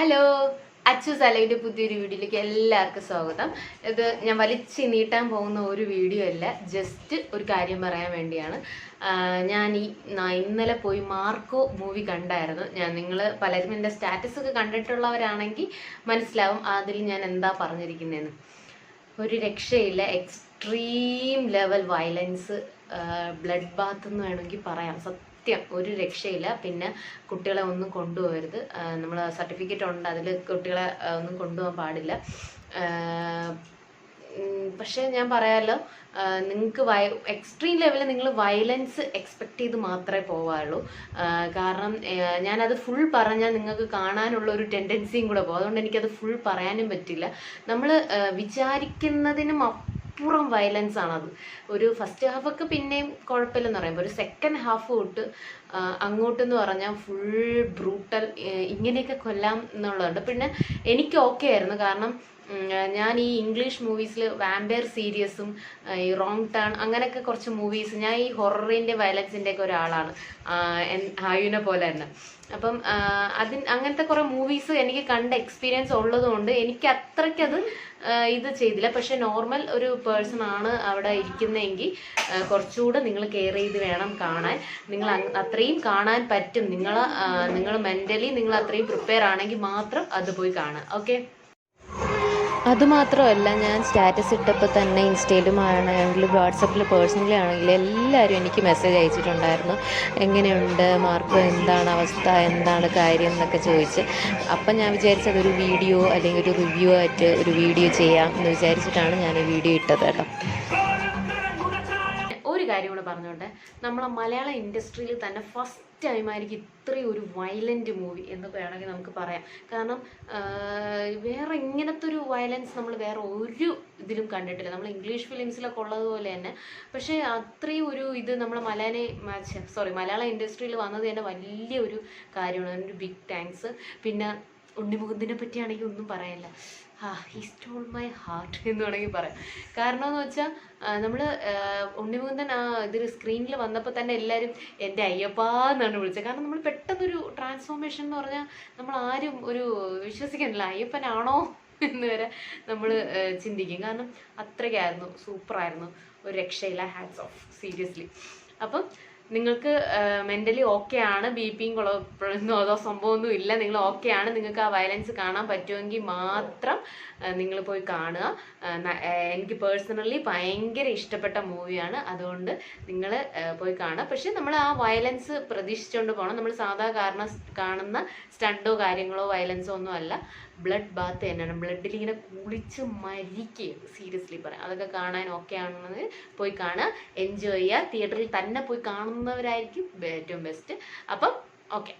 Hello, Achus അലയുടെ പുതിയൊരു വീഡിയോയിലേക്ക് എല്ലാവർക്കും സ്വാഗതം. ഇത് ഞാൻ വലിച്ച് നീട്ടാൻ പോകുന്ന ഒരു വീഡിയോ അല്ല, ജസ്റ്റ് ഒരു കാര്യം പറയാൻ വേണ്ടിയാണ്. ഞാൻ ഇന്നലെ പോയി മാർക്കോ മൂവി കണ്ടായിരുന്നു. നിങ്ങൾ പലരും എൻ്റെ സ്റ്റാറ്റസ് ഒക്കെ കണ്ടിട്ടുള്ളവരാണെങ്കിൽ മനസ്സിലാവും അതിൽ ഞാൻ എന്താ പറഞ്ഞിരിക്കുന്നതെന്ന്. ഒരു രക്ഷയില്ല, extreme level violence, blood Baat എന്ന് വേണമെങ്കിൽ പറയാം. ഒരു രക്ഷയില്ല. പിന്നെ കുട്ടികളെ ഒന്നും കൊണ്ടുപോകരുത്. നമ്മൾ സർട്ടിഫിക്കറ്റ് ഉണ്ട്, അതിൽ കുട്ടികളെ ഒന്നും കൊണ്ടുപോകാൻ പാടില്ല. പക്ഷേ ഞാൻ പറയാമല്ലോ, നിങ്ങൾക്ക് എക്സ്ട്രീം ലെവലിൽ നിങ്ങൾ വയലൻസ് എക്സ്പെക്ട് ചെയ്ത് മാത്രമേ പോവാറുള്ളൂ. കാരണം ഞാനത് ഫുൾ പറഞ്ഞാൽ നിങ്ങൾക്ക് കാണാനുള്ള ഒരു ടെൻഡൻസിയും കൂടെ പോകും. അതുകൊണ്ട് എനിക്കത് ഫുൾ പറയാനും പറ്റില്ല. നമ്മൾ വിചാരിക്കുന്നതിനും അപ്പുറം വയലൻസ് ആണത്. ഒരു ഫസ്റ്റ് ഹാഫൊക്കെ പിന്നെയും കുഴപ്പമില്ലെന്ന് പറയുമ്പോൾ ഒരു സെക്കൻഡ് ഹാഫ് തൊട്ട് അങ്ങോട്ടെന്ന് പറഞ്ഞാൽ ഫുൾ ബ്രൂട്ടൽ, ഇങ്ങനെയൊക്കെ കൊല്ലാം എന്നുള്ളതുണ്ട്. പിന്നെ എനിക്ക് ഓക്കെ ആയിരുന്നു, കാരണം ഞാൻ ഈ ഇംഗ്ലീഷ് മൂവീസിൽ വാമ്പയർ സീരീസും ഈ റോങ് ടേൺ അങ്ങനെയൊക്കെ കുറച്ച് മൂവീസ്, ഞാൻ ഈ ഹൊററിൻ്റെ വയലൻസിൻ്റെ ഒക്കെ ഒരാളാണ്, ആയുനെ പോലെ തന്നെ. അപ്പം അങ്ങനത്തെ കുറേ മൂവീസ് എനിക്ക് കണ്ട എക്സ്പീരിയൻസ് ഉള്ളതുകൊണ്ട് എനിക്ക് അത്രയ്ക്കത് ഇത് ചെയ്തില്ല. പക്ഷെ നോർമൽ ഒരു പേഴ്സൺ ആണ് അവിടെ ഇരിക്കുന്നതെങ്കിൽ കുറച്ചുകൂടെ നിങ്ങൾ കെയർ ചെയ്ത് വേണം കാണാൻ. നിങ്ങൾ അത്രയും കാണാൻ പറ്റും, നിങ്ങൾ മെൻ്റലി നിങ്ങൾ അത്രയും പ്രിപ്പയർ ആണെങ്കിൽ മാത്രം അത് പോയി കാണുക. ഓക്കെ. അതുമാത്രമല്ല, ഞാൻ സ്റ്റാറ്റസ് ഇട്ടപ്പോൾ തന്നെ ഇൻസ്റ്റയിലും ആണെങ്കിലും വാട്സപ്പിൽ പേഴ്സണലി ആണെങ്കിലും എല്ലാവരും എനിക്ക് മെസ്സേജ് അയച്ചിട്ടുണ്ടായിരുന്നു, എങ്ങനെയുണ്ട് മാർക്കോ, എന്താണ് അവസ്ഥ, എന്താണ് കാര്യം എന്നൊക്കെ ചോദിച്ച്. അപ്പം ഞാൻ വിചാരിച്ചത് ഒരു വീഡിയോ അല്ലെങ്കിൽ ഒരു റിവ്യൂ ആയിട്ട് ഒരു വീഡിയോ ചെയ്യാം എന്ന് വിചാരിച്ചിട്ടാണ് ഞാൻ ഈ വീഡിയോ ഇട്ടത് കേട്ടോ. ഒരു കാര്യം കൂടെ പറഞ്ഞോട്ടെ, നമ്മളെ മലയാള ഇൻഡസ്ട്രിയിൽ തന്നെ ഫസ്റ്റ് ടൈമായിരിക്കും ഇത്രയും ഒരു വയലൻ്റ് മൂവി എന്ന് വേണമെങ്കിൽ നമുക്ക് പറയാം. കാരണം വേറെ ഇങ്ങനത്തെ ഒരു വയലൻസ് നമ്മൾ വേറെ ഒരു ഇതിലും കണ്ടിട്ടില്ല. നമ്മൾ ഇംഗ്ലീഷ് ഫിലിംസിലൊക്കെ ഉള്ളതുപോലെ തന്നെ. പക്ഷേ അത്രയും ഒരു ഇത് നമ്മളെ മലയാള ഇൻഡസ്ട്രിയിൽ വന്നത് തന്നെ വലിയ ഒരു കാര്യമാണ്. അതിനൊരു ബിഗ് താങ്ക്സ്. പിന്നെ ഉണ്ണിമുകുന്ദനെ പറ്റിയാണെങ്കിൽ ഒന്നും പറയാനില്ല. ഹി സ്റ്റോൾ മൈ ഹാർട്ട് എന്ന് വേണമെങ്കിൽ പറയാം. കാരണം എന്ന് വെച്ചാൽ നമ്മൾ ഉണ്ണിമുകുന്ദൻ ഇതിൽ സ്ക്രീനിൽ വന്നപ്പോൾ തന്നെ എല്ലാവരും എൻ്റെ അയ്യപ്പാ എന്നാണ് വിളിച്ചത്. കാരണം നമ്മൾ പെട്ടെന്നൊരു ട്രാൻസ്ഫോർമേഷൻ എന്ന് പറഞ്ഞാൽ നമ്മൾ ആരും ഒരു വിശ്വസിക്കുന്നില്ല അയ്യപ്പനാണോ എന്ന് വരെ നമ്മൾ ചിന്തിക്കും. കാരണം അത്രയ്ക്കായിരുന്നു, സൂപ്പറായിരുന്നു, ഒരു രക്ഷയില്ല. Hats off, seriously. അപ്പം നിങ്ങൾക്ക് മെൻ്റലി ഓക്കെ ആണ്, ബി പിയും കുഴപ്പമൊന്നും അതോ സംഭവമൊന്നും ഇല്ല, നിങ്ങൾ ഓക്കെ ആണ്, നിങ്ങൾക്ക് ആ വയലൻസ് കാണാൻ പറ്റുമെങ്കിൽ മാത്രം നിങ്ങൾ പോയി കാണുക. എനിക്ക് പേഴ്സണലി ഭയങ്കര ഇഷ്ടപ്പെട്ട മൂവിയാണ്, അതുകൊണ്ട് നിങ്ങൾ പോയി കാണുക. പക്ഷെ നമ്മൾ ആ വയലൻസ് പ്രതീക്ഷിച്ചുകൊണ്ട് പോകണം. നമ്മൾ സാധാ കാണുന്ന സ്റ്റണ്ടോ കാര്യങ്ങളോ വയലൻസോ ഒന്നും അല്ല, ബ്ലഡ് ബാത്ത് തന്നെയാണ്. ബ്ലഡിൽ ഇങ്ങനെ കുളിച്ച് മരിക്കുക, സീരിയസ്ലി പറയാം. അതൊക്കെ കാണാൻ ഓക്കെ ആണെന്ന് പോയി കാണുക, എൻജോയ് ചെയ്യുക. തിയേറ്ററിൽ തന്നെ പോയി കാണുന്നവരായിരിക്കും ഏറ്റവും ബെസ്റ്റ്. അപ്പം ഓക്കെ.